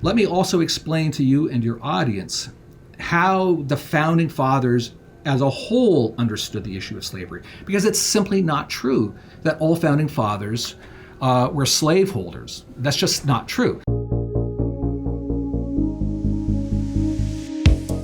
let me also explain to you and your audience how the founding fathers as a whole understood the issue of slavery, because it's simply not true that all founding fathers were slaveholders. That's just not true.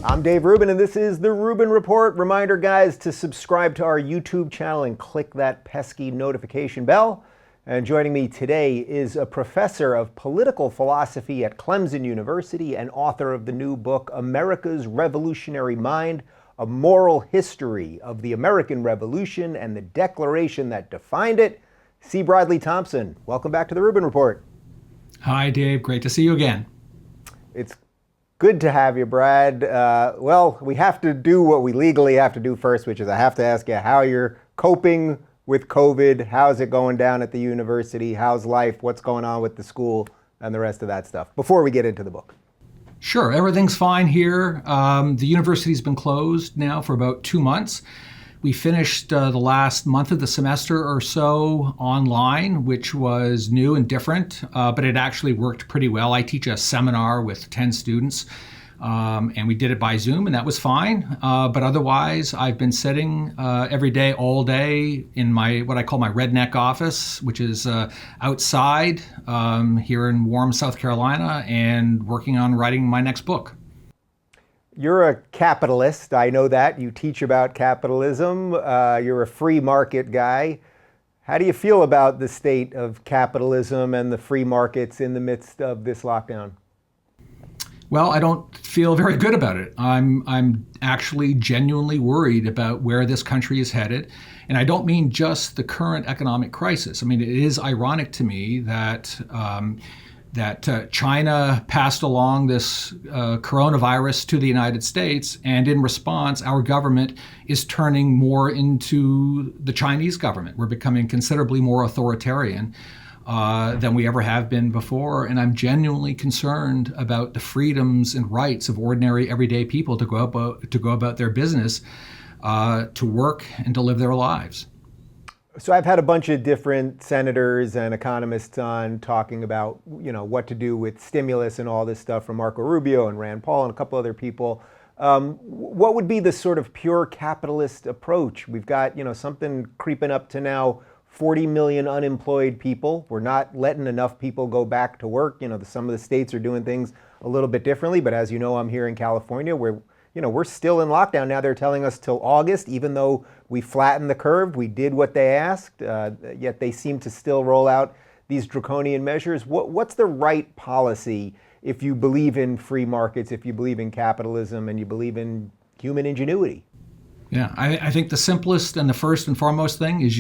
I'm Dave Rubin, and this is the Rubin Report. Reminder, guys, to subscribe to our YouTube channel and click that pesky notification bell. And joining me today is a professor of political philosophy at Clemson University and author of the new book, America's Revolutionary Mind, A Moral History of the American Revolution and the Declaration that Defined It. C. Bradley Thompson, welcome back to the Rubin Report. Hi, Dave. Great to see you again. It's good to have you, Brad. Well, we have to do what we legally have to do first, which is I have to ask you how you're coping with COVID. How's it going down at the university? How's life? What's going on with the school and the rest of that stuff before we get into the book? Sure. Everything's fine here. The university's been closed now for about 2 months. We finished the last month of the semester or so online, which was new and different, but it actually worked pretty well. I teach a seminar with 10 students, and we did it by Zoom, and that was fine. But otherwise, I've been sitting every day, all day, in my what I call my redneck office, which is outside here in warm South Carolina, and working on writing my next book. You're a capitalist. I know that. You teach about capitalism. You're a free market guy. How do you feel about the state of capitalism and the free markets in the midst of this lockdown? Well, I don't feel very good about it. I'm actually genuinely worried about where this country is headed. And I don't mean just the current economic crisis. I mean, it is ironic to me that China passed along this coronavirus to the United States, and in response, our government is turning more into the Chinese government. We're becoming considerably more authoritarian than we ever have been before, and I'm genuinely concerned about the freedoms and rights of ordinary, everyday people to go about their business, to work and to live their lives. So I've had a bunch of different senators and economists on talking about, what to do with stimulus and all this stuff, from Marco Rubio and Rand Paul and a couple other people. What would be the sort of pure capitalist approach? We've got, something creeping up to now 40 million unemployed people. We're not letting enough people go back to work. Some of the states are doing things a little bit differently, but as you know, I'm here in California where we're still in lockdown now. They're telling us till August, even though we flattened the curve, we did what they asked, yet they seem to still roll out these draconian measures. What's the right policy if you believe in free markets, if you believe in capitalism, and you believe in human ingenuity? Yeah, I think the simplest and the first and foremost thing is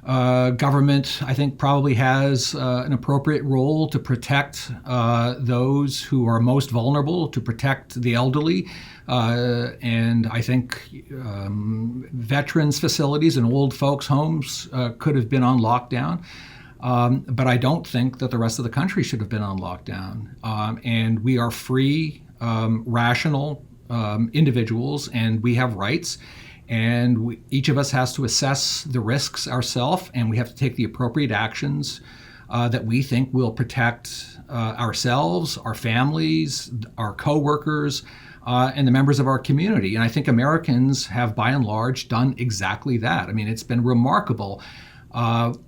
government, I think, probably has an appropriate role to protect those who are most vulnerable, to protect the elderly. And I think veterans facilities and old folks' homes could have been on lockdown. But I don't think that the rest of the country should have been on lockdown. And we are free, rational individuals, and we have rights. And each of us has to assess the risks ourselves, and we have to take the appropriate actions that we think will protect ourselves, our families, our coworkers, and the members of our community. And I think Americans have, by and large, done exactly that. I mean, it's been remarkable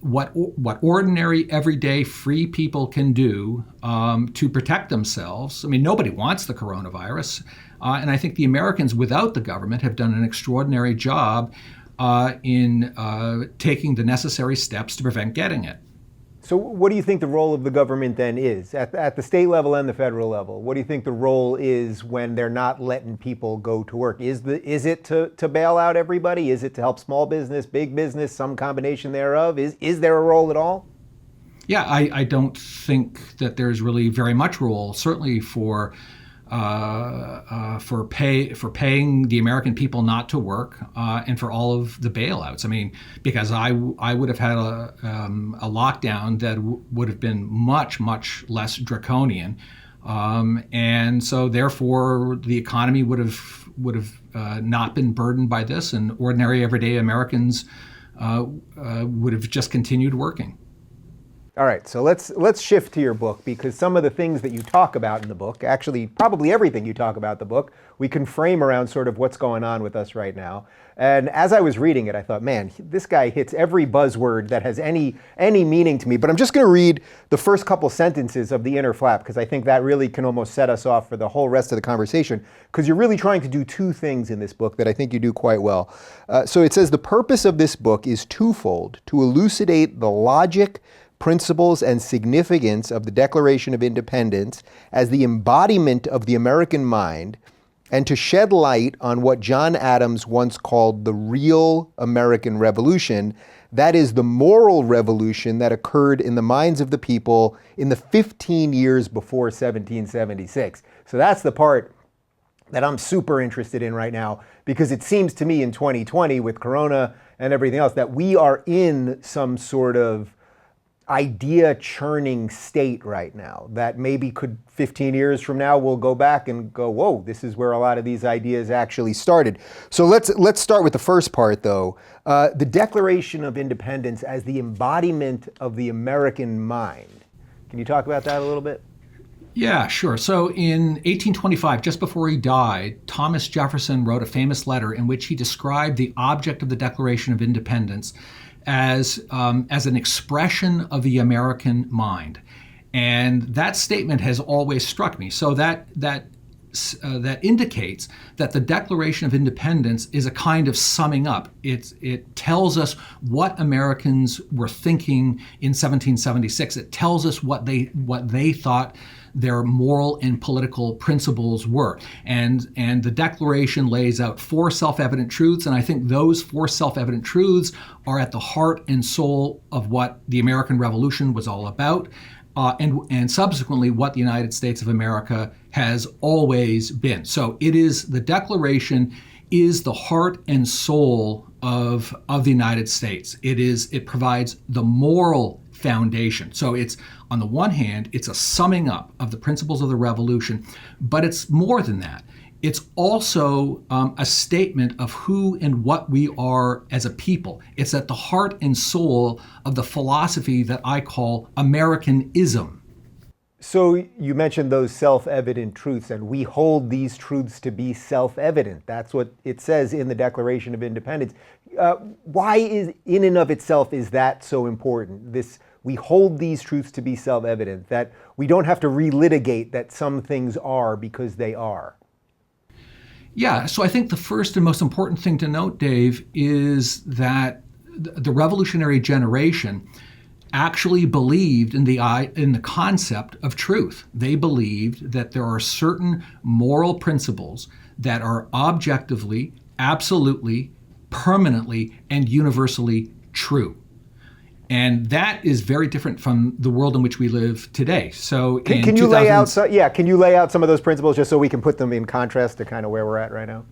what ordinary, everyday, free people can do to protect themselves. I mean, nobody wants the coronavirus. And I think the Americans, without the government, have done an extraordinary job in taking the necessary steps to prevent getting it. So what do you think the role of the government then is at the state level and the federal level? What do you think the role is when they're not letting people go to work? Is it to bail out everybody? Is it to help small business, big business, some combination thereof? Is there a role at all? Yeah, I don't think that there's really very much role, certainly for paying the American people not to work, and for all of the bailouts. I mean, because I would have had a lockdown that would have been much less draconian, and so therefore the economy would have not been burdened by this, and ordinary everyday Americans would have just continued working. All right, so let's shift to your book, because some of the things that you talk about in the book, actually probably everything you talk about in the book, we can frame around sort of what's going on with us right now. And as I was reading it, I thought, man, this guy hits every buzzword that has any meaning to me. But I'm just going to read the first couple sentences of the inner flap, because I think that really can almost set us off for the whole rest of the conversation, because you're really trying to do two things in this book that I think you do quite well. So it says, the purpose of this book is twofold: to elucidate the logic, principles, and significance of the Declaration of Independence as the embodiment of the American mind, and to shed light on what John Adams once called the real American Revolution, that is, the moral revolution that occurred in the minds of the people in the 15 years before 1776. So that's the part that I'm super interested in right now, because it seems to me in 2020, with Corona and everything else, that we are in some sort of idea churning state right now that maybe could 15 years from now we'll go back and go, whoa, this is where a lot of these ideas actually started. So let's start with the first part, though. The Declaration of Independence as the embodiment of the American mind. Can you talk about that a little bit? Yeah, sure. So in 1825, just before he died, Thomas Jefferson wrote a famous letter in which he described the object of the Declaration of Independence as an expression of the American mind. And that statement has always struck me. So that indicates that the Declaration of Independence is a kind of summing up. It tells us what Americans were thinking in 1776. It tells us what they thought their moral and political principles were. And the Declaration lays out four self-evident truths, and I think those four self-evident truths are at the heart and soul of what the American Revolution was all about, and subsequently what the United States of America has always been. So the Declaration is the heart and soul of the United States. It provides the moral foundation. So it's, on the one hand, it's a summing up of the principles of the revolution, but it's more than that. It's also a statement of who and what we are as a people. It's at the heart and soul of the philosophy that I call Americanism. So you mentioned those self-evident truths, and we hold these truths to be self-evident. That's what it says in the Declaration of Independence. Why in and of itself is that so important? We hold these truths to be self-evident, that we don't have to relitigate that some things are because they are. Yeah, so I think the first and most important thing to note, Dave, is that the revolutionary generation actually believed in the concept of truth. They believed that there are certain moral principles that are objectively, absolutely, permanently, and universally true. And that is very different from the world in which we live today. So can you lay out some of those principles just so we can put them in contrast to kind of where we're at right now?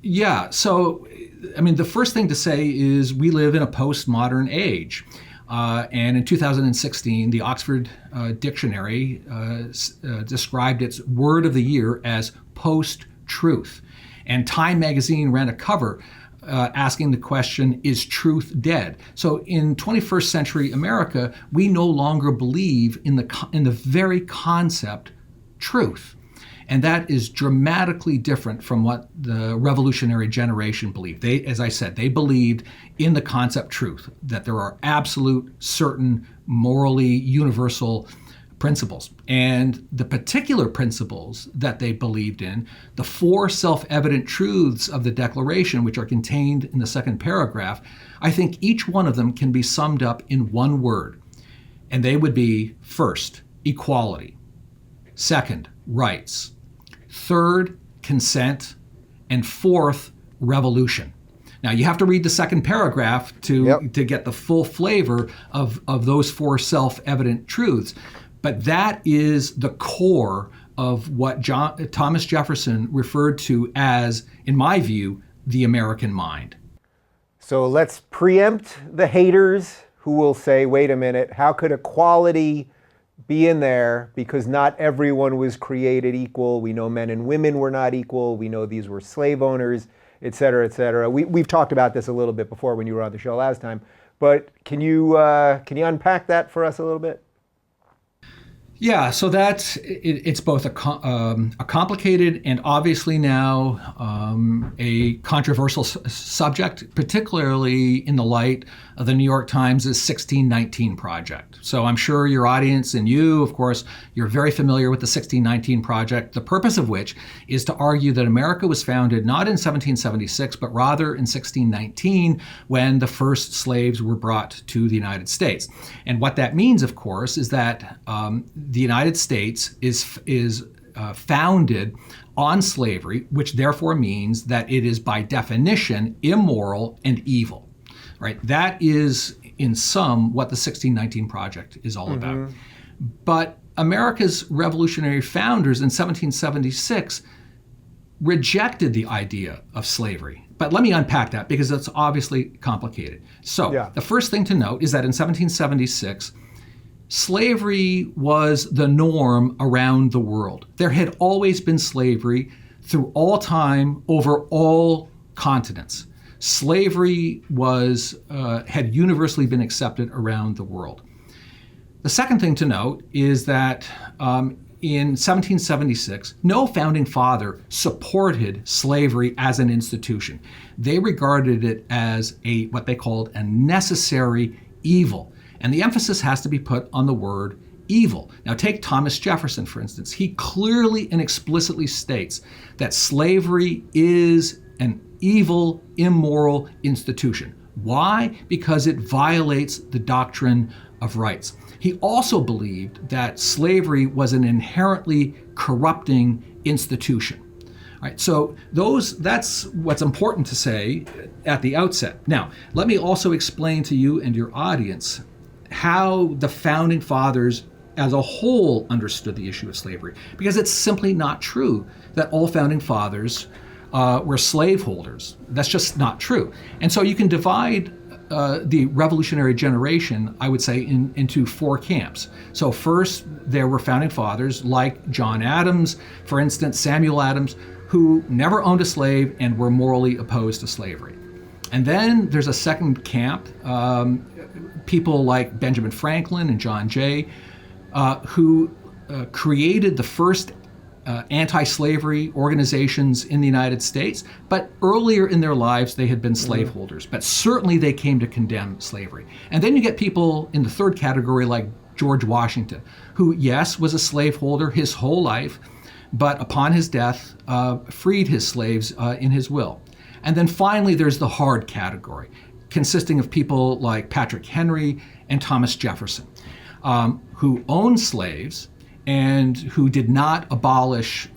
Yeah. So, I mean, the first thing to say is we live in a postmodern age. And in 2016, the Oxford Dictionary described its word of the year as post-truth. And Time magazine ran a cover asking the question, is truth dead? So in 21st century America, we no longer believe in the very concept truth. And that is dramatically different from what the revolutionary generation believed. As I said, they believed in the concept truth, that there are absolute, certain, morally universal principles. And the particular principles that they believed in, the four self-evident truths of the Declaration, which are contained in the second paragraph, I think each one of them can be summed up in one word. And they would be, first, equality; second, rights; third, consent; and fourth, revolution. Now, you have to read the second paragraph to get the full flavor of those four self-evident truths. But that is the core of what Thomas Jefferson referred to as, in my view, the American mind. So let's preempt the haters who will say, wait a minute, how could equality be in there? Because not everyone was created equal. We know men and women were not equal. We know these were slave owners, et cetera, et cetera. We've talked about this a little bit before when you were on the show last time. But can you unpack that for us a little bit? Yeah, so it's both a complicated and obviously now a controversial subject, particularly in the light of the New York Times' 1619 Project. So I'm sure your audience and you, of course, you're very familiar with the 1619 Project, the purpose of which is to argue that America was founded not in 1776, but rather in 1619 when the first slaves were brought to the United States. And what that means, of course, is that the United States is founded on slavery, which therefore means that it is by definition immoral and evil. Right? That is, in sum, what the 1619 Project is all about. But America's revolutionary founders in 1776 rejected the idea of slavery. But let me unpack that because it's obviously complicated. So the first thing to note is that in 1776, slavery was the norm around the world. There had always been slavery through all time over all continents. Slavery had universally been accepted around the world. The second thing to note is that in 1776, no founding father supported slavery as an institution. They regarded it as what they called a necessary evil. And the emphasis has to be put on the word evil. Now take Thomas Jefferson, for instance. He clearly and explicitly states that slavery is an evil, immoral institution. Why? Because it violates the doctrine of rights. He also believed that slavery was an inherently corrupting institution. All right, so that's what's important to say at the outset. Now, let me also explain to you and your audience how the founding fathers as a whole understood the issue of slavery, because it's simply not true that all founding fathers were slaveholders. That's just not true. And so you can divide the revolutionary generation, I would say, into four camps. So first, there were founding fathers like John Adams, for instance, Samuel Adams, who never owned a slave and were morally opposed to slavery. And then there's a second camp, people like Benjamin Franklin and John Jay, who created the first anti-slavery organizations in the United States, but earlier in their lives they had been slaveholders, but certainly they came to condemn slavery. And then you get people in the third category like George Washington, who, yes, was a slaveholder his whole life, but upon his death freed his slaves in his will. And then finally there's the hard category, consisting of people like Patrick Henry and Thomas Jefferson, who owned slaves and who did not abolish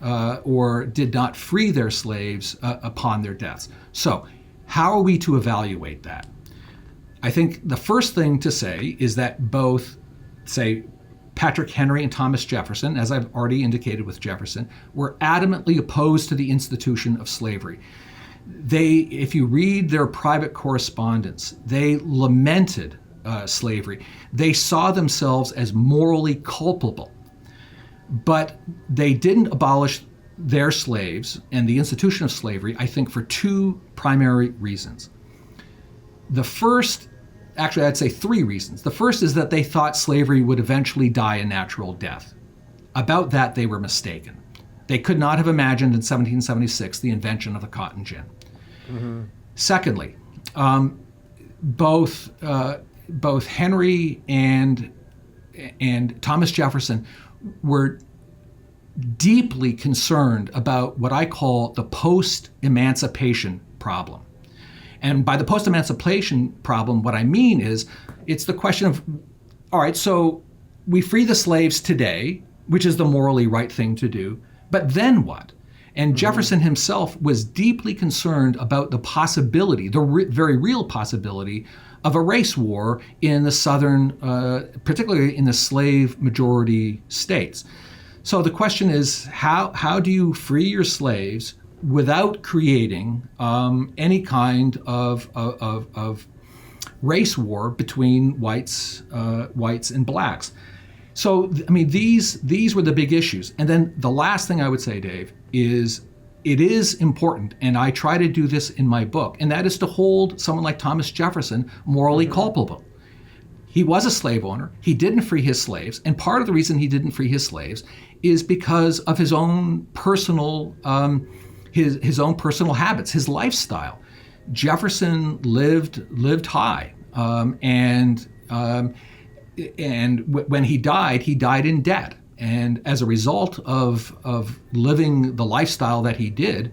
or did not free their slaves upon their deaths. So how are we to evaluate that? I think the first thing to say is that both, say, Patrick Henry and Thomas Jefferson, as I've already indicated with Jefferson, were adamantly opposed to the institution of slavery. If you read their private correspondence, they lamented slavery. They saw themselves as morally culpable. But they didn't abolish their slaves and the institution of slavery, I think, for two primary reasons. The first, actually, I'd say three reasons. The first is that they thought slavery would eventually die a natural death. About that, they were mistaken. They could not have imagined in 1776 the invention of the cotton gin. Secondly, both Henry and Thomas Jefferson were deeply concerned about what I call the post-emancipation problem. And by the post-emancipation problem, what I mean is it's the question of, all right, so we free the slaves today, which is the morally right thing to do, but then what? And Jefferson himself was deeply concerned about the possibility, very real possibility, of a race war in the southern, particularly in the slave majority states. So the question is, how do you free your slaves without creating any kind of race war between whites and blacks? So, I mean, these were the big issues. And then the last thing I would say, Dave, is it is important, and I try to do this in my book, and that is to hold someone like Thomas Jefferson morally culpable. He was a slave owner. He didn't free his slaves, and part of the reason he didn't free his slaves is because of his own personal his own personal habits, his lifestyle. Jefferson lived high, and when he died in debt. And as a result of living the lifestyle that he did,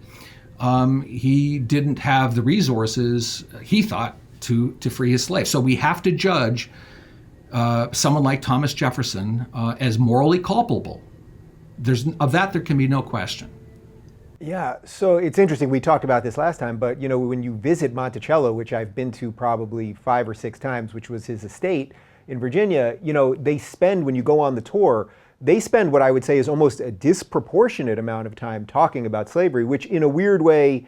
he didn't have the resources, he thought, to free his slaves. So we have to judge someone like Thomas Jefferson as morally culpable. There can be no question. Yeah, so it's interesting. We talked about this last time, but when you visit Monticello, which I've been to probably 5 or 6 times, which was his estate in Virginia, they spend, when you go on the tour, they spend what I would say is almost a disproportionate amount of time talking about slavery, which in a weird way,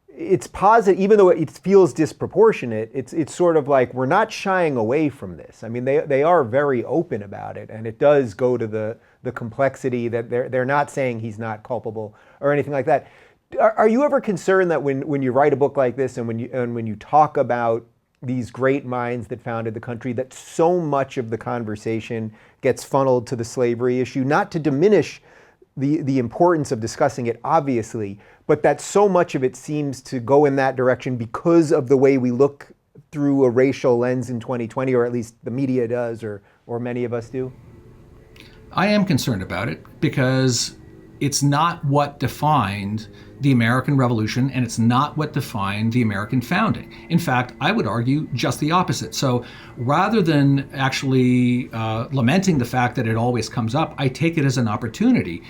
it's positive, even though it feels disproportionate, it's sort of like we're not shying away from this. I mean, they are very open about it, and it does go to the complexity that they're not saying he's not culpable or anything like that. Are you ever concerned that when you write a book like this and when you talk about these great minds that founded the country, that so much of the conversation gets funneled to the slavery issue, not to diminish the importance of discussing it, obviously, but that so much of it seems to go in that direction because of the way we look through a racial lens in 2020, or at least the media does, or many of us do? I am concerned about it because it's not what defined the American Revolution, and it's not what defined the American founding. In fact, I would argue just the opposite. So rather than actually lamenting the fact that it always comes up, I take it as an opportunity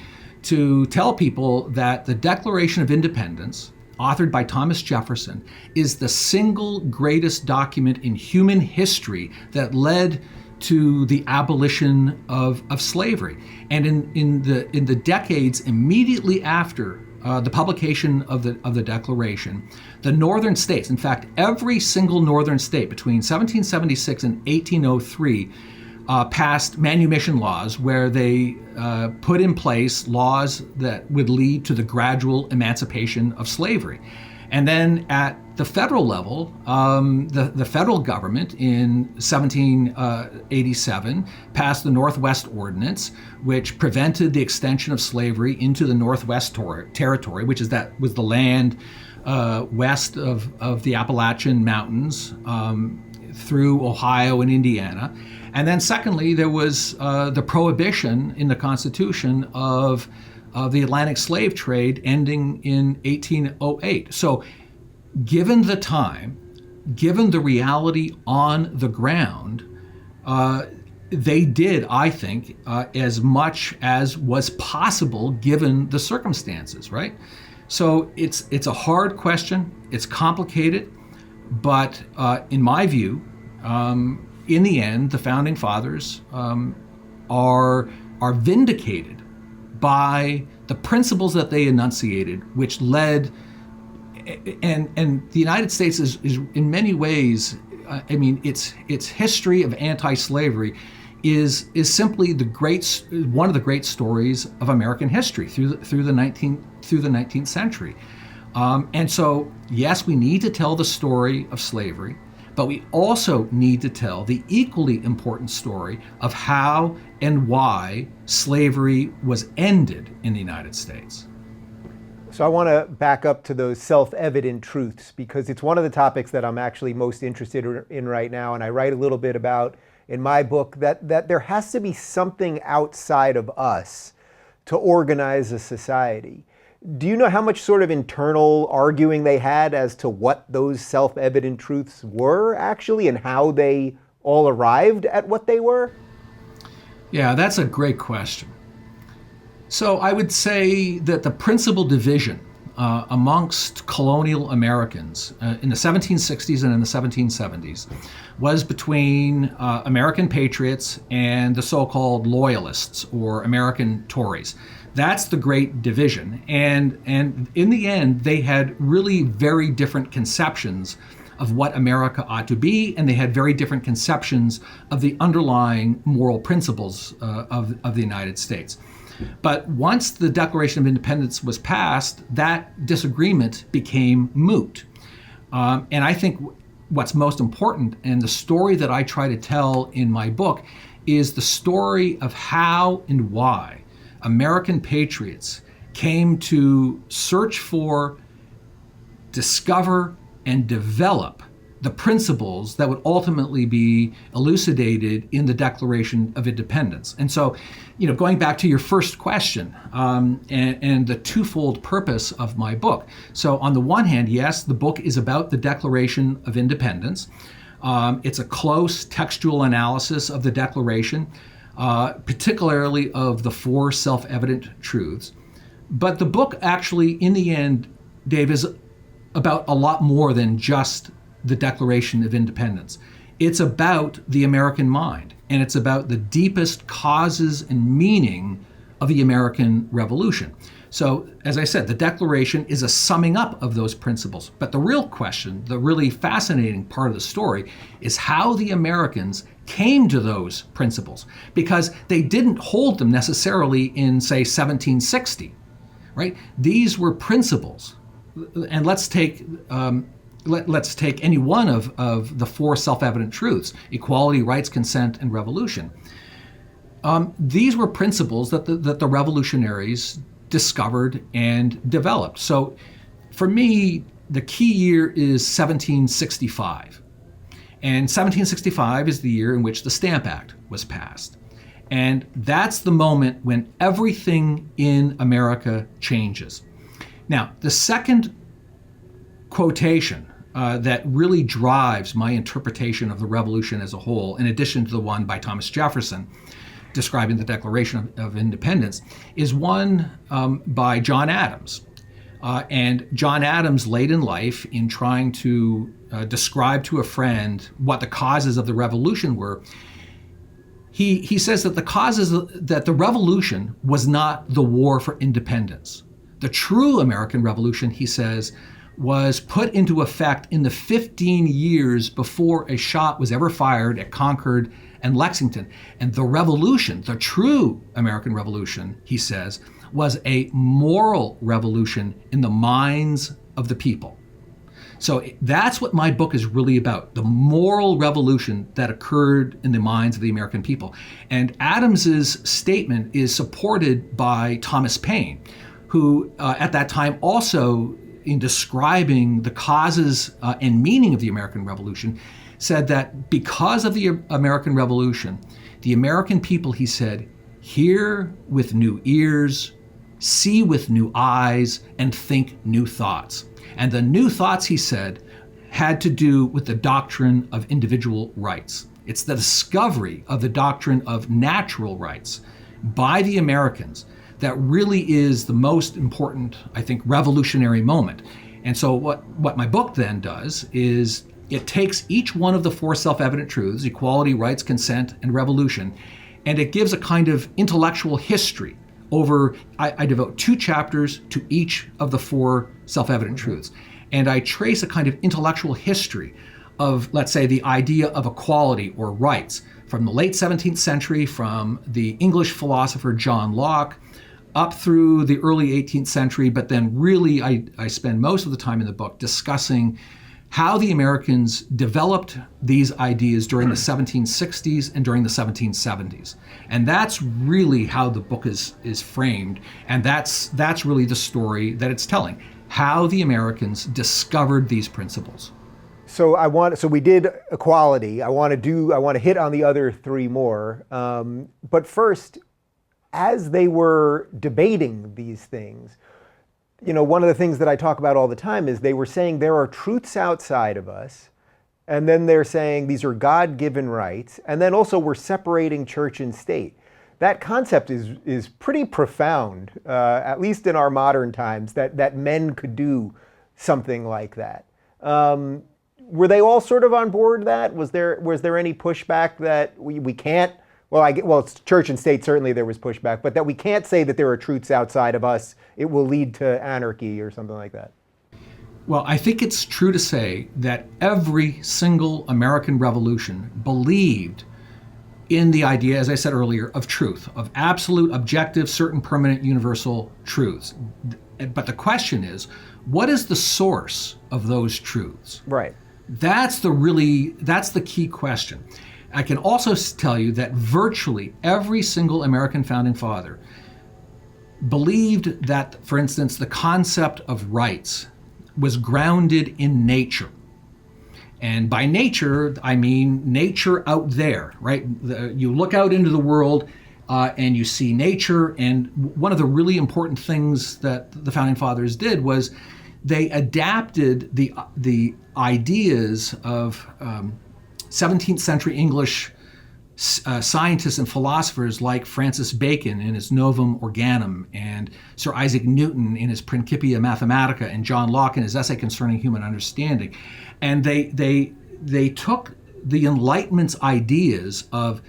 to tell people that the Declaration of Independence, authored by Thomas Jefferson, is the single greatest document in human history that led to the abolition of slavery. And in the decades immediately after the publication of the Declaration, the northern states, in fact, every single northern state between 1776 and 1803 passed manumission laws where they put in place laws that would lead to the gradual emancipation of slavery. And then at the federal level, the federal government in 1787 passed the Northwest Ordinance, which prevented the extension of slavery into the Northwest Territory, which was the land west of the Appalachian Mountains through Ohio and Indiana. And then secondly, there was the prohibition in the Constitution of the Atlantic slave trade ending in 1808. So given the time, given the reality on the ground, they did, I think, as much as was possible given the circumstances, right? So it's a hard question, it's complicated, but in my view, in the end, the Founding Fathers are vindicated by the principles that they enunciated, which led, and the United States is in many ways, I mean, its history of anti-slavery is simply one of the great stories of American history through the 19th century. And so, yes, we need to tell the story of slavery, but we also need to tell the equally important story of how and why slavery was ended in the United States. So I want to back up to those self-evident truths, because it's one of the topics that I'm actually most interested in right now, and I write a little bit about in my book that there has to be something outside of us to organize a society. Do you know how much sort of internal arguing they had as to what those self-evident truths were actually, and how they all arrived at what they were? Yeah, that's a great question. So I would say that the principal division amongst colonial Americans in the 1760s and in the 1770s was between American patriots and the so-called loyalists or American Tories. That's the great division. And in the end, they had really very different conceptions of what America ought to be, and they had very different conceptions of the underlying moral principles of the United States. But once the Declaration of Independence was passed, that disagreement became moot. And I think what's most important, and the story that I try to tell in my book, is the story of how and why American patriots came to search for, discover, and develop the principles that would ultimately be elucidated in the Declaration of Independence. And so, going back to your first question, and the twofold purpose of my book. So on the one hand, yes, the book is about the Declaration of Independence. It's a close textual analysis of the Declaration, particularly of the four self-evident truths. But the book actually, in the end, Dave, is about a lot more than just the Declaration of Independence. It's about the American mind, and it's about the deepest causes and meaning of the American Revolution. So, as I said, the Declaration is a summing up of those principles. But the real question, the really fascinating part of the story, is how the Americans came to those principles, because they didn't hold them necessarily in, say, 1760, right? These were principles. And let's take any one of the four self-evident truths: equality, rights, consent, and revolution. These were principles that the revolutionaries discovered and developed. So for me, the key year is 1765. And 1765 is the year in which the Stamp Act was passed. And that's the moment when everything in America changes. Now, the second quotation that really drives my interpretation of the revolution as a whole, in addition to the one by Thomas Jefferson describing the Declaration of Independence, is one by John Adams. And John Adams, late in life, in trying to describe to a friend what the causes of the revolution were, he says that the causes that the revolution was not the war for independence. The true American Revolution, he says, was put into effect in the 15 years before a shot was ever fired at Concord and Lexington. And the revolution, the true American Revolution, he says, was a moral revolution in the minds of the people. So that's what my book is really about, the moral revolution that occurred in the minds of the American people. And Adams's statement is supported by Thomas Paine, who at that time also, in describing the causes and meaning of the American Revolution, said that because of the American Revolution, the American people, he said, hear with new ears, see with new eyes, and think new thoughts. And the new thoughts, he said, had to do with the doctrine of individual rights. It's the discovery of the doctrine of natural rights by the Americans that really is the most important, I think, revolutionary moment. And so what my book then does is it takes each one of the four self-evident truths, equality, rights, consent, and revolution, and it gives a kind of intellectual history over, I devote 2 chapters to each of the four self-evident truths. And I trace a kind of intellectual history of, let's say, the idea of equality or rights from the late 17th century, from the English philosopher John Locke, up through the early 18th century, but then really I spend most of the time in the book discussing how the Americans developed these ideas during the 1760s and during the 1770s. And that's really how the book is framed, and that's really the story that it's telling, how the Americans discovered these principles. So we did equality. I want to hit on the other 3 more. But first, as they were debating these things, one of the things that I talk about all the time is they were saying there are truths outside of us, and then they're saying these are God-given rights, and then also we're separating church and state. That concept is pretty profound, at least in our modern times, that men could do something like that. Were they all sort of on board that? Was there any pushback that we can't? Well, it's church and state, certainly there was pushback, but that we can't say that there are truths outside of us, it will lead to anarchy or something like that. Well, I think it's true to say that every single American revolution believed in the idea, as I said earlier, of truth, of absolute, objective, certain, permanent, universal truths. But the question is, what is the source of those truths? Right. That's the key question. I can also tell you that virtually every single American founding father believed that, for instance, the concept of rights was grounded in nature. And by nature, I mean nature out there, right? You look out into the world and you see nature. And one of the really important things that the founding fathers did was they adapted the ideas of 17th century English scientists and philosophers like Francis Bacon in his Novum Organum, and Sir Isaac Newton in his Principia Mathematica, and John Locke in his Essay Concerning Human Understanding. And they took the Enlightenment's ideas of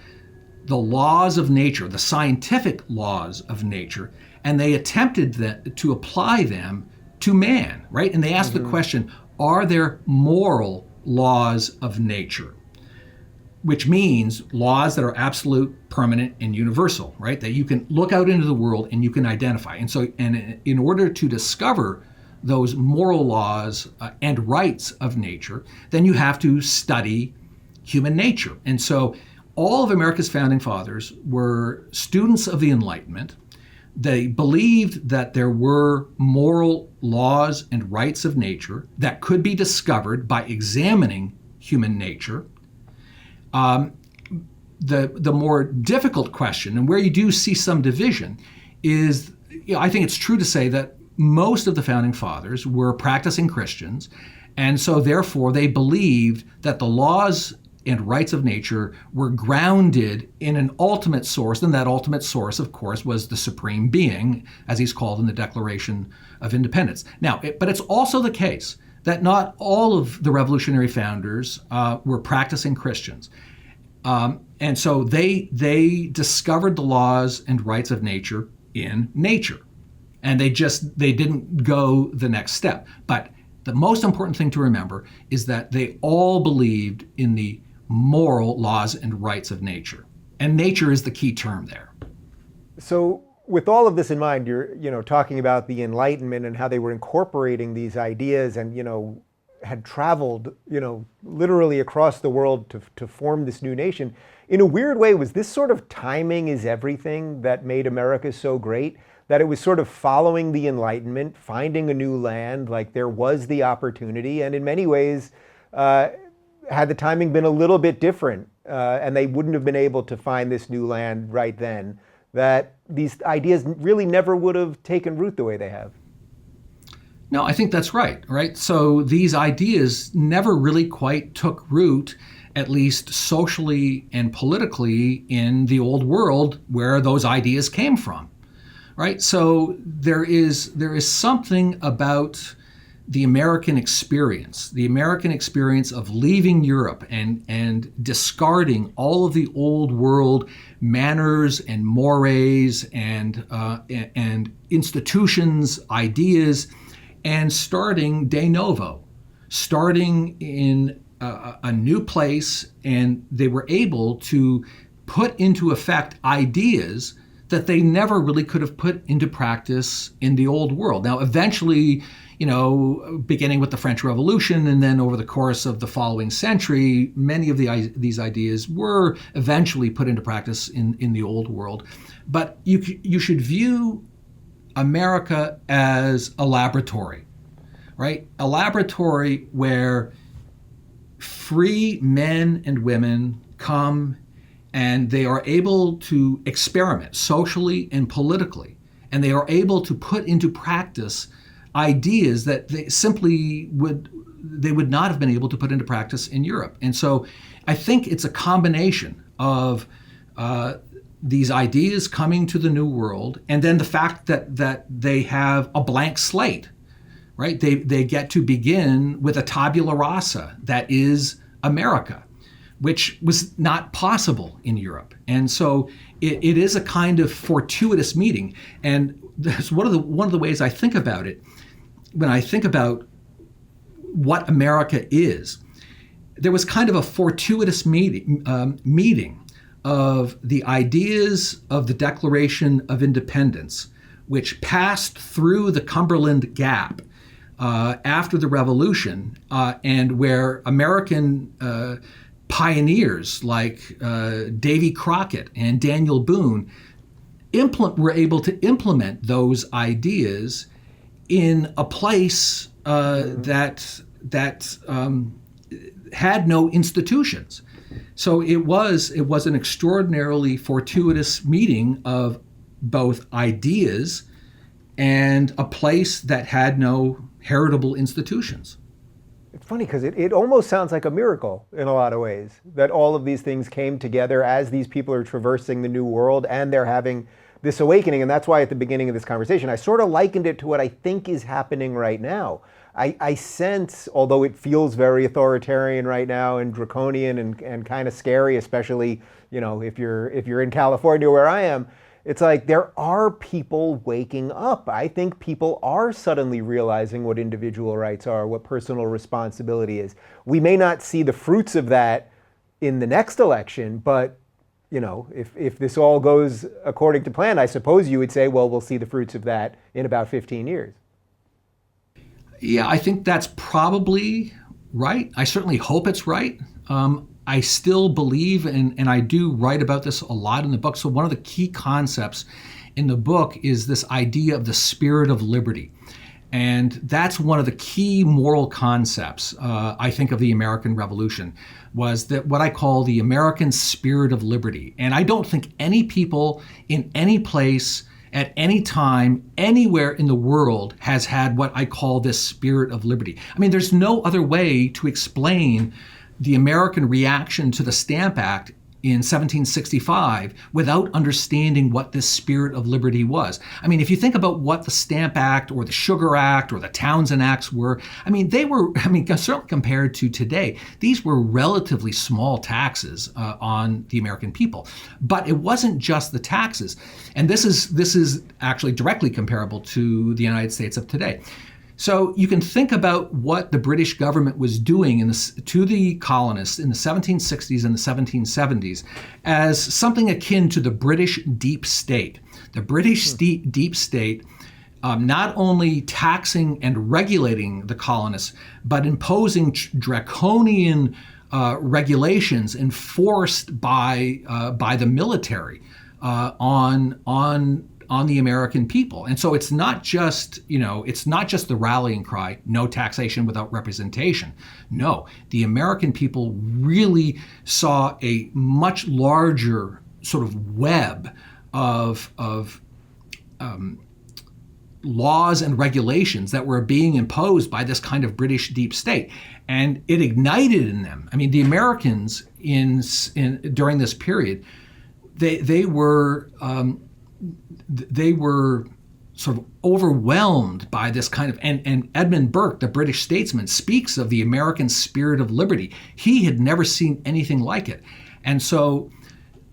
the laws of nature, the scientific laws of nature, and they attempted to apply them to man, right? And they asked the question, are there moral laws of nature? Which means laws that are absolute, permanent, and universal, right? That you can look out into the world and you can identify. And so, and in order to discover those moral laws and rights of nature, then you have to study human nature. And so all of America's founding fathers were students of the Enlightenment. They believed that there were moral laws and rights of nature that could be discovered by examining human nature. The more difficult question, and where you do see some division, is, I think it's true to say that most of the founding fathers were practicing Christians, and so therefore they believed that the laws and rights of nature were grounded in an ultimate source, and that ultimate source, of course, was the Supreme Being, as he's called in the Declaration of Independence. Now, but it's also the case that not all of the revolutionary founders were practicing Christians. And so they discovered the laws and rights of nature in nature. And they didn't go the next step. But the most important thing to remember is that they all believed in the moral laws and rights of nature. And nature is the key term there. So with all of this in mind, you're talking about the Enlightenment and how they were incorporating these ideas and had traveled literally across the world to form this new nation. In a weird way, was this sort of timing is everything that made America so great? That it was sort of following the Enlightenment, finding a new land, like there was the opportunity, and in many ways, had the timing been a little bit different, and they wouldn't have been able to find this new land right then, that these ideas really never would have taken root the way they have. No, I think that's right? So these ideas never really quite took root, at least socially and politically, in the old world where those ideas came from, right? So there is something about the American experience of leaving Europe and discarding all of the old world manners and mores and institutions, ideas, and starting de novo, starting in a new place, and they were able to put into effect ideas that they never really could have put into practice in the old world. Now, eventually, beginning with the French Revolution and then over the course of the following century, many of these ideas were eventually put into practice in the old world. But you should view America as a laboratory, right? A laboratory where free men and women come and they are able to experiment socially and politically, and they are able to put into practice ideas that they would not have been able to put into practice in Europe. And so I think it's a combination of these ideas coming to the New World, and then the fact that they have a blank slate, right? They get to begin with a tabula rasa that is America, which was not possible in Europe. And so it is a kind of fortuitous meeting. And that's one of the ways I think about it. When I think about what America is, there was kind of a fortuitous meeting of the ideas of the Declaration of Independence, which passed through the Cumberland Gap after the Revolution, and where American pioneers like Davy Crockett and Daniel Boone were able to implement those ideas in a place that had no institutions. So it was an extraordinarily fortuitous meeting of both ideas and a place that had no heritable institutions. It's funny because it almost sounds like a miracle in a lot of ways, that all of these things came together as these people are traversing the new world and they're having this awakening. And that's why at the beginning of this conversation, I sort of likened it to what I think is happening right now. I sense, although it feels very authoritarian right now and draconian and kind of scary, especially, if you're in California where I am, it's like there are people waking up. I think people are suddenly realizing what individual rights are, what personal responsibility is. We may not see the fruits of that in the next election, but if this all goes according to plan, I suppose you would say, well, we'll see the fruits of that in about 15 years. Yeah, I think that's probably right. I certainly hope it's right. I still believe, and I do write about this a lot in the book. So one of the key concepts in the book is this idea of the spirit of liberty. And that's one of the key moral concepts, I think, of the American Revolution, was that what I call the American spirit of liberty. And I don't think any people in any place at any time, anywhere in the world has had what I call this spirit of liberty. I mean, there's no other way to explain the American reaction to the Stamp Act in 1765 without understanding what this spirit of liberty was. I mean, if you think about what the Stamp Act or the Sugar Act or the Townshend Acts were, certainly compared to today, these were relatively small taxes on the American people. But it wasn't just the taxes. And this is actually directly comparable to the United States of today. So you can think about what the British government was doing to the colonists in the 1760s and the 1770s as something akin to the British deep state. The British deep state not only taxing and regulating the colonists, but imposing draconian regulations enforced by the military on the American people. And so it's not just the rallying cry, no taxation without representation. No, the American people really saw a much larger sort of web of laws and regulations that were being imposed by this kind of British deep state. And it ignited in them. I mean, the Americans during this period, they were sort of overwhelmed by this kind of, and Edmund Burke, the British statesman, speaks of the American spirit of liberty. He had never seen anything like it. And so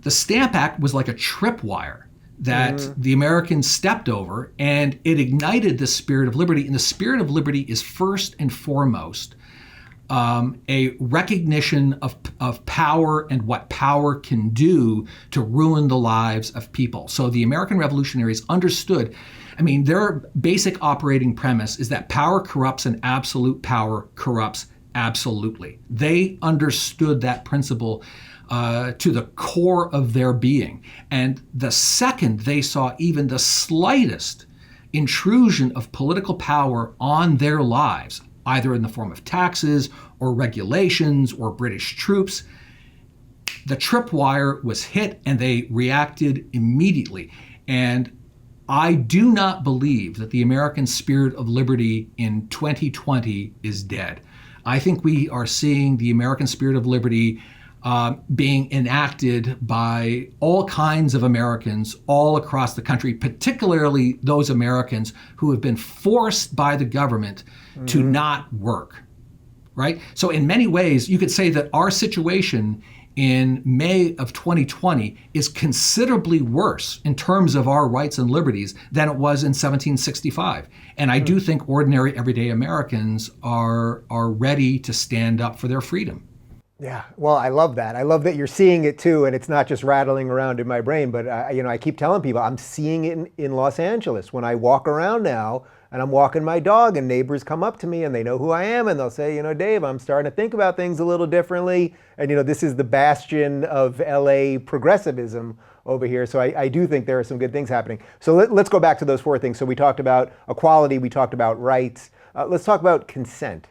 the Stamp Act was like a tripwire that the Americans stepped over, and it ignited the spirit of liberty. And the spirit of liberty is first and foremost a recognition of power and what power can do to ruin the lives of people. So the American revolutionaries understood, their basic operating premise is that power corrupts and absolute power corrupts absolutely. They understood that principle to the core of their being. And the second they saw even the slightest intrusion of political power on their lives, either in the form of taxes or regulations or British troops, the tripwire was hit and they reacted immediately. And I do not believe that the American spirit of liberty in 2020 is dead. I think we are seeing the American spirit of liberty being enacted by all kinds of Americans all across the country, particularly those Americans who have been forced by the government to not work, right? So in many ways, you could say that our situation in May of 2020 is considerably worse in terms of our rights and liberties than it was in 1765. And I do think ordinary, everyday Americans are ready to stand up for their freedom. Yeah, well, I love that. I love that you're seeing it too, and it's not just rattling around in my brain. But I keep telling people I'm seeing it in Los Angeles when I walk around now, and I'm walking my dog, and neighbors come up to me, and they know who I am, and they'll say, Dave, I'm starting to think about things a little differently. And this is the bastion of LA progressivism over here. So I do think there are some good things happening. So let's go back to those four things. So we talked about equality, we talked about rights. Let's talk about consent.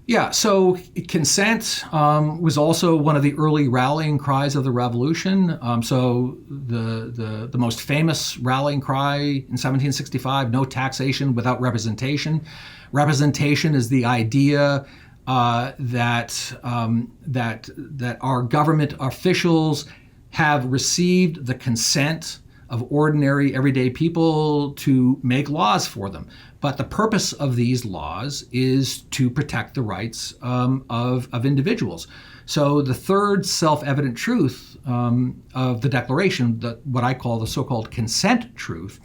Yeah, so consent was also one of the early rallying cries of the revolution. So the most famous rallying cry in 1765, no taxation without representation. Representation is the idea that our government officials have received the consent of ordinary, everyday people to make laws for them. But the purpose of these laws is to protect the rights of individuals. So the third self-evident truth of the Declaration, what I call the so-called consent truth,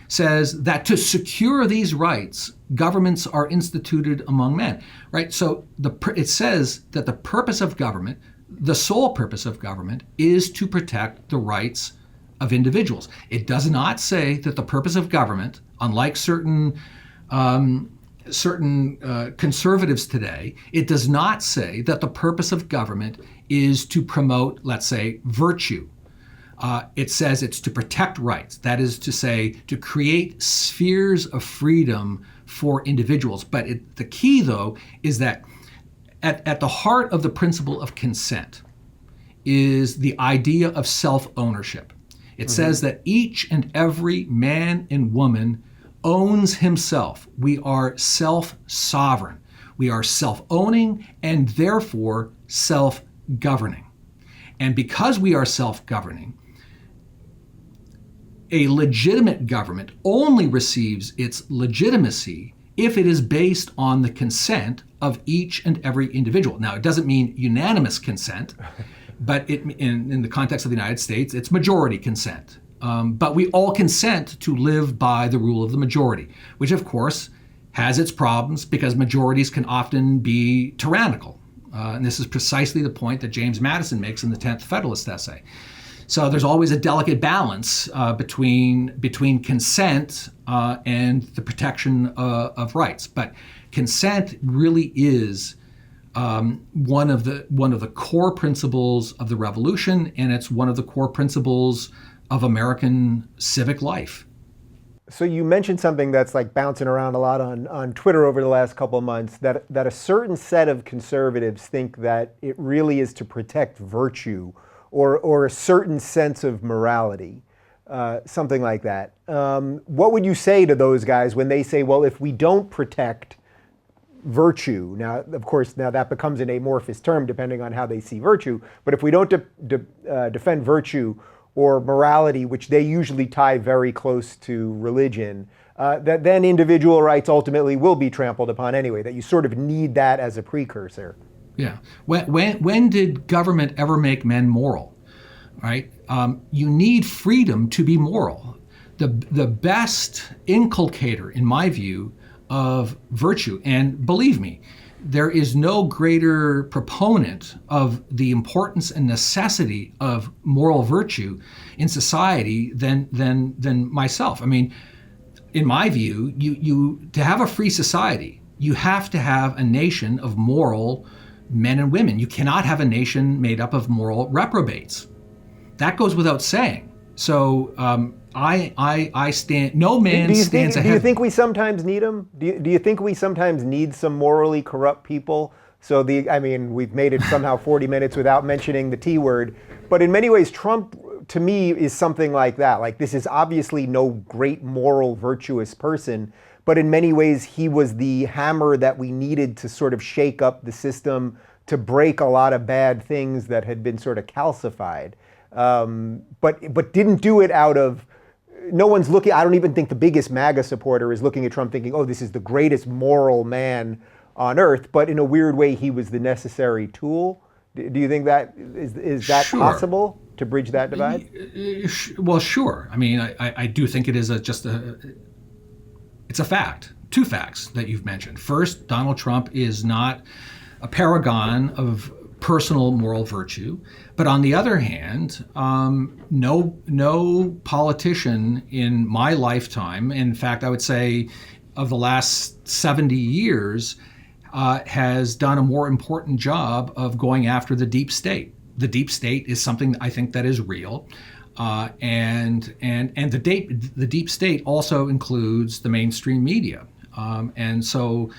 says that to secure these rights, governments are instituted among men, right? So it says that the purpose of government, the sole purpose of government, is to protect the rights of individuals. It does not say that the purpose of government, unlike certain conservatives today, it does not say that the purpose of government is to promote, let's say, virtue. It says it's to protect rights. That is to say, to create spheres of freedom for individuals. But the key, though, is that at the heart of the principle of consent is the idea of self-ownership. It says that each and every man and woman owns himself. We are self-sovereign. We are self-owning and therefore self-governing. And because we are self-governing, a legitimate government only receives its legitimacy if it is based on the consent of each and every individual. Now, it doesn't mean unanimous consent. But in the context of the United States, it's majority consent. But we all consent to live by the rule of the majority, which of course has its problems because majorities can often be tyrannical. And this is precisely the point that James Madison makes in the 10th Federalist essay. So there's always a delicate balance between consent and the protection of rights. But consent really is one of the core principles of the revolution, and it's one of the core principles of American civic life. So you mentioned something that's like bouncing around a lot on Twitter over the last couple of months, that a certain set of conservatives think that it really is to protect virtue or a certain sense of morality, something like that. What would you say to those guys when they say, well, if we don't protect virtue, now, of course, that becomes an amorphous term depending on how they see virtue, but if we don't defend virtue or morality, which they usually tie very close to religion, that then individual rights ultimately will be trampled upon anyway, that you sort of need that as a precursor. Yeah. When did government ever make men moral? Right? You need freedom to be moral. The best inculcator, in my view, of virtue, and believe me, there is no greater proponent of the importance and necessity of moral virtue in society than myself. I mean, in my view, you to have a free society, you have to have a nation of moral men and women. You cannot have a nation made up of moral reprobates. That goes without saying. So I stand. No man stands ahead. Do you think we sometimes need them? Do you think we sometimes need some morally corrupt people? So we've made it somehow 40 minutes without mentioning the T word. But in many ways, Trump, to me, is something like that. Like, this is obviously no great moral, virtuous person, but in many ways, he was the hammer that we needed to sort of shake up the system, to break a lot of bad things that had been sort of calcified. But didn't do it out of, no one's looking, I don't even think the biggest MAGA supporter is looking at Trump thinking, oh, this is the greatest moral man on earth, but in a weird way, he was the necessary tool. Do you think that is that Sure. possible to bridge that divide? Well, sure. I mean, I do think it is it's a fact. Two facts that you've mentioned. First, Donald Trump is not a paragon of personal moral virtue. But on the other hand, no politician in my lifetime, in fact, I would say of the last 70 years, has done a more important job of going after the deep state. The deep state is something I think that is real. And the deep state also includes the mainstream media. And so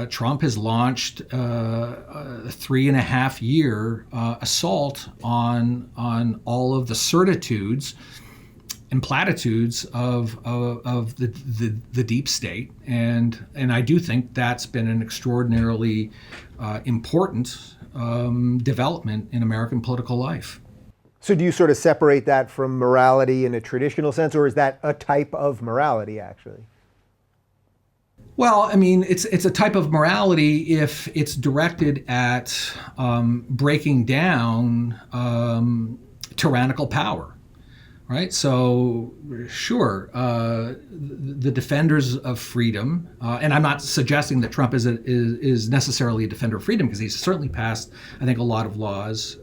Trump has launched a 3.5-year assault on all of the certitudes and platitudes of the deep state, and I do think that's been an extraordinarily important development in American political life. So do you sort of separate that from morality in a traditional sense, or is that a type of morality, actually? Well, I mean, it's a type of morality if it's directed at breaking down tyrannical power, right? So, sure, the defenders of freedom, and I'm not suggesting that Trump is necessarily a defender of freedom, because he's certainly passed, I think, a lot of laws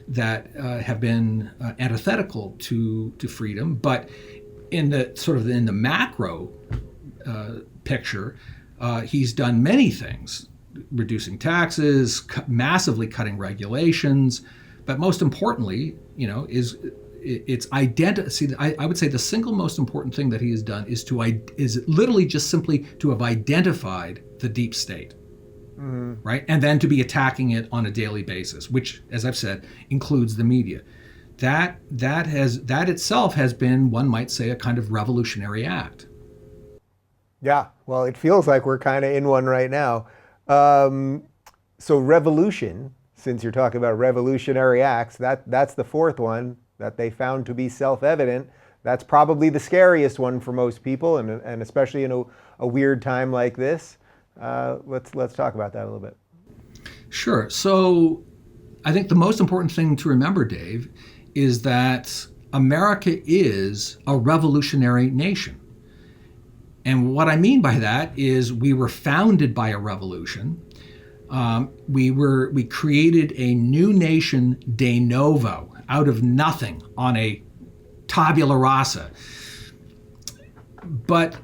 that have been antithetical to freedom, but in the macro picture, he's done many things, reducing taxes, massively cutting regulations, but most importantly, it's identity. I would say the single most important thing that he has done is literally just simply to have identified the deep state, right, and then to be attacking it on a daily basis, which, as I've said, includes the media. That itself has been, one might say, a kind of revolutionary act. Yeah, well, it feels like we're kind of in one right now. So revolution, since you're talking about revolutionary acts, that's the fourth one that they found to be self-evident. That's probably the scariest one for most people, and especially in a weird time like this. Let's talk about that a little bit. Sure. So I think the most important thing to remember, Dave, is that America is a revolutionary nation. And what I mean by that is we were founded by a revolution. We created a new nation de novo, out of nothing, on a tabula rasa. But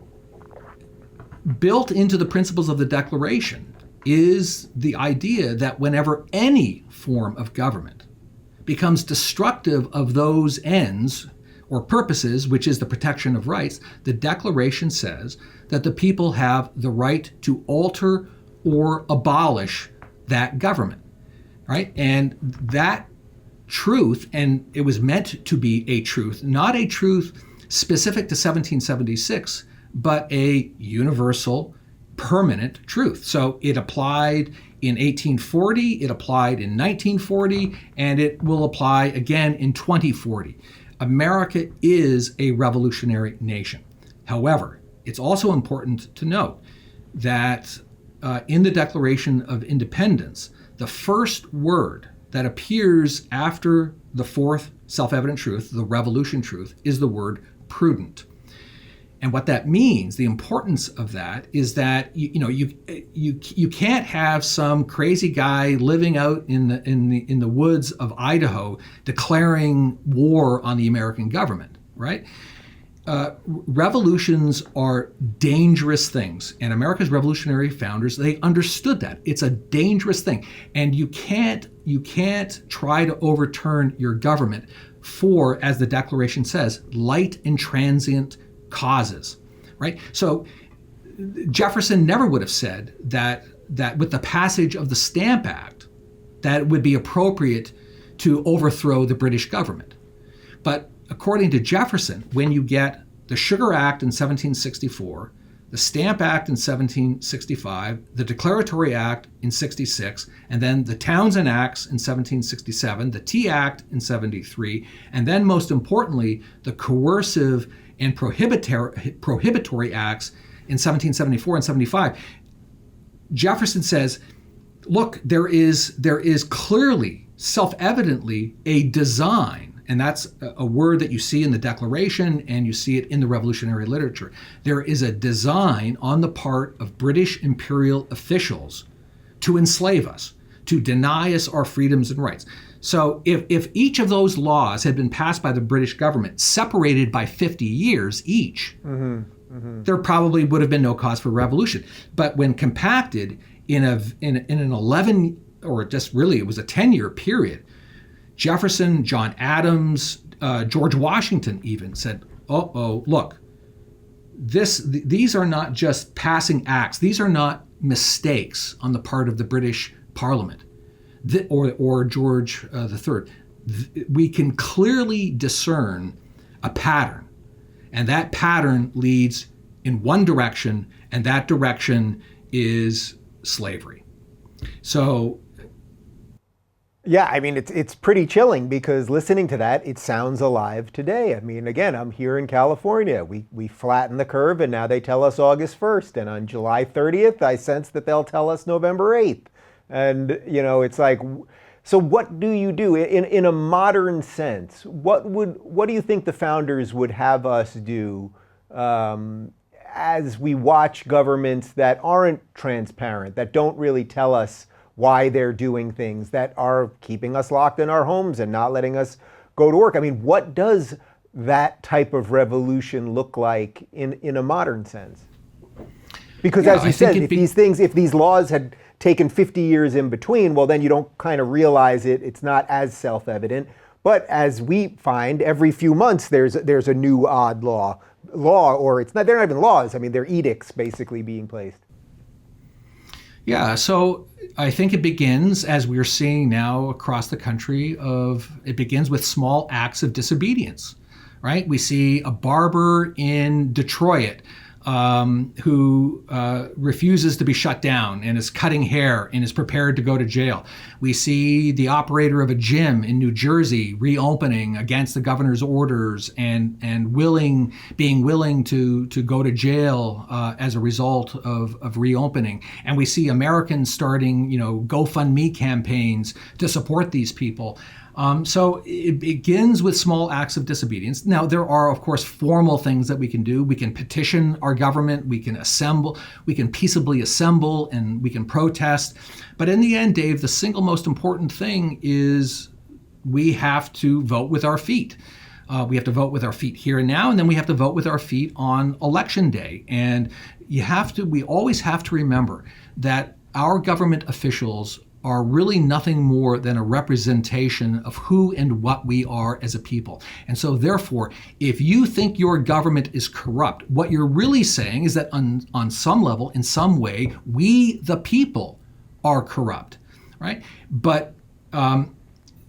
built into the principles of the Declaration is the idea that whenever any form of government becomes destructive of those ends or purposes, which is the protection of rights, the Declaration says that the people have the right to alter or abolish that government, right? And that truth, and it was meant to be a truth, not a truth specific to 1776, but a universal, permanent truth. So it applied in 1840, it applied in 1940, and it will apply again in 2040. America is a revolutionary nation. However, it's also important to note that in the Declaration of Independence, the first word that appears after the fourth self-evident truth, the revolution truth, is the word prudent. And what that means, the importance of that, is that you can't have some crazy guy living out in the woods of Idaho declaring war on the American government, right? Revolutions are dangerous things, and America's revolutionary founders, they understood that it's a dangerous thing, and you can't try to overturn your government for, as the Declaration says, light and transient causes, right? So Jefferson never would have said that with the passage of the Stamp Act, that it would be appropriate to overthrow the British government. But according to Jefferson, when you get the Sugar Act in 1764, the Stamp Act in 1765, the Declaratory Act in 66, and then the Townshend Acts in 1767, the Tea Act in 73, and then most importantly, the coercive and prohibitory acts in 1774 and 75, Jefferson says, look, there is clearly, self-evidently, a design, and that's a word that you see in the Declaration and you see it in the revolutionary literature. There is a design on the part of British imperial officials to enslave us, to deny us our freedoms and rights. So if each of those laws had been passed by the British government, separated by 50 years each, there probably would have been no cause for revolution. But when compacted in an 11, or just really it was a 10-year period, Jefferson, John Adams, George Washington even said, look, these are not just passing acts. These are not mistakes on the part of the British Parliament or George III. We can clearly discern a pattern, and that pattern leads in one direction, and that direction is slavery. So, yeah, I mean, it's pretty chilling, because listening to that, it sounds alive today. I mean, again, I'm here in California. We flatten the curve, and now they tell us August 1st. And on July 30th, I sense that they'll tell us November 8th. And, it's like, so what do you do in a modern sense? What do you think the founders would have us do as we watch governments that aren't transparent, that don't really tell us why they're doing things, that are keeping us locked in our homes and not letting us go to work? I mean, what does that type of revolution look like in a modern sense? Because as you said, if these laws had taken 50 years in between, well, then you don't kind of realize it. It's not as self-evident. But as we find, every few months there's a new odd law, or it's not. They're not even laws. I mean, they're edicts basically being placed. Yeah, so I think it begins, as we're seeing now across the country, it begins with small acts of disobedience, right? We see a barber in Detroit who refuses to be shut down and is cutting hair and is prepared to go to jail. We see the operator of a gym in New Jersey reopening against the governor's orders and being willing to go to jail as a result of reopening. And we see Americans starting, GoFundMe campaigns to support these people. So it begins with small acts of disobedience. Now, there are, of course, formal things that we can do. We can petition our government, we can peaceably assemble, and we can protest. But in the end, Dave, the single most important thing is we have to vote with our feet. We have to vote with our feet here and now, and then we have to vote with our feet on Election Day. And we always have to remember that our government officials are really nothing more than a representation of who and what we are as a people. And so therefore, if you think your government is corrupt, what you're really saying is that on some level, in some way, we, the people, are corrupt, right? But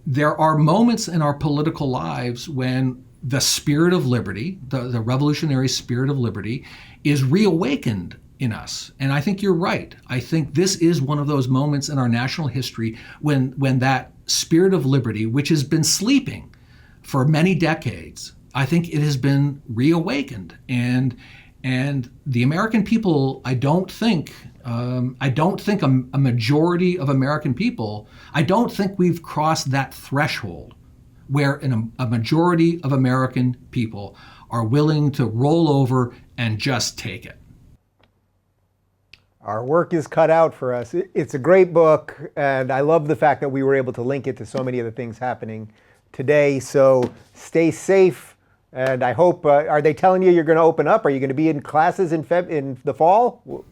there are moments in our political lives when the spirit of liberty, the revolutionary spirit of liberty, is reawakened in us. And I think you're right. I think this is one of those moments in our national history when that spirit of liberty, which has been sleeping for many decades, I think it has been reawakened. And the American people, I don't think a majority of American people, I don't think we've crossed that threshold where a majority of American people are willing to roll over and just take it. Our work is cut out for us. It's a great book, and I love the fact that we were able to link it to so many of the things happening today. So stay safe, and I hope, are they telling you you're going to open up? Are you going to be in classes in the fall?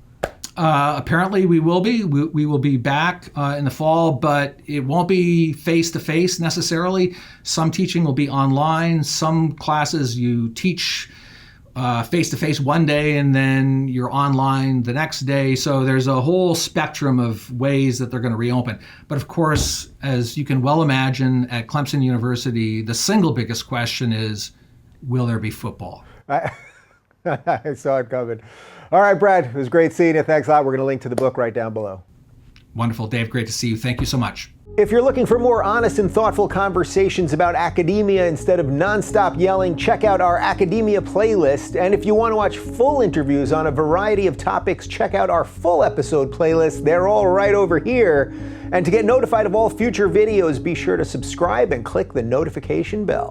Apparently we will be. We will be back in the fall, but it won't be face-to-face necessarily. Some teaching will be online. Some classes you teach face-to-face one day and then you're online the next day. So there's a whole spectrum of ways that they're going to reopen. But of course, as you can well imagine, at Clemson University, the single biggest question is, will there be football? I saw it coming. All right, Brad, it was great seeing you. Thanks a lot. We're going to link to the book right down below. Wonderful, Dave. Great to see you. Thank you so much. If you're looking for more honest and thoughtful conversations about academia instead of nonstop yelling, check out our academia playlist. And if you want to watch full interviews on a variety of topics, check out our full episode playlist. They're all right over here. And to get notified of all future videos, be sure to subscribe and click the notification bell.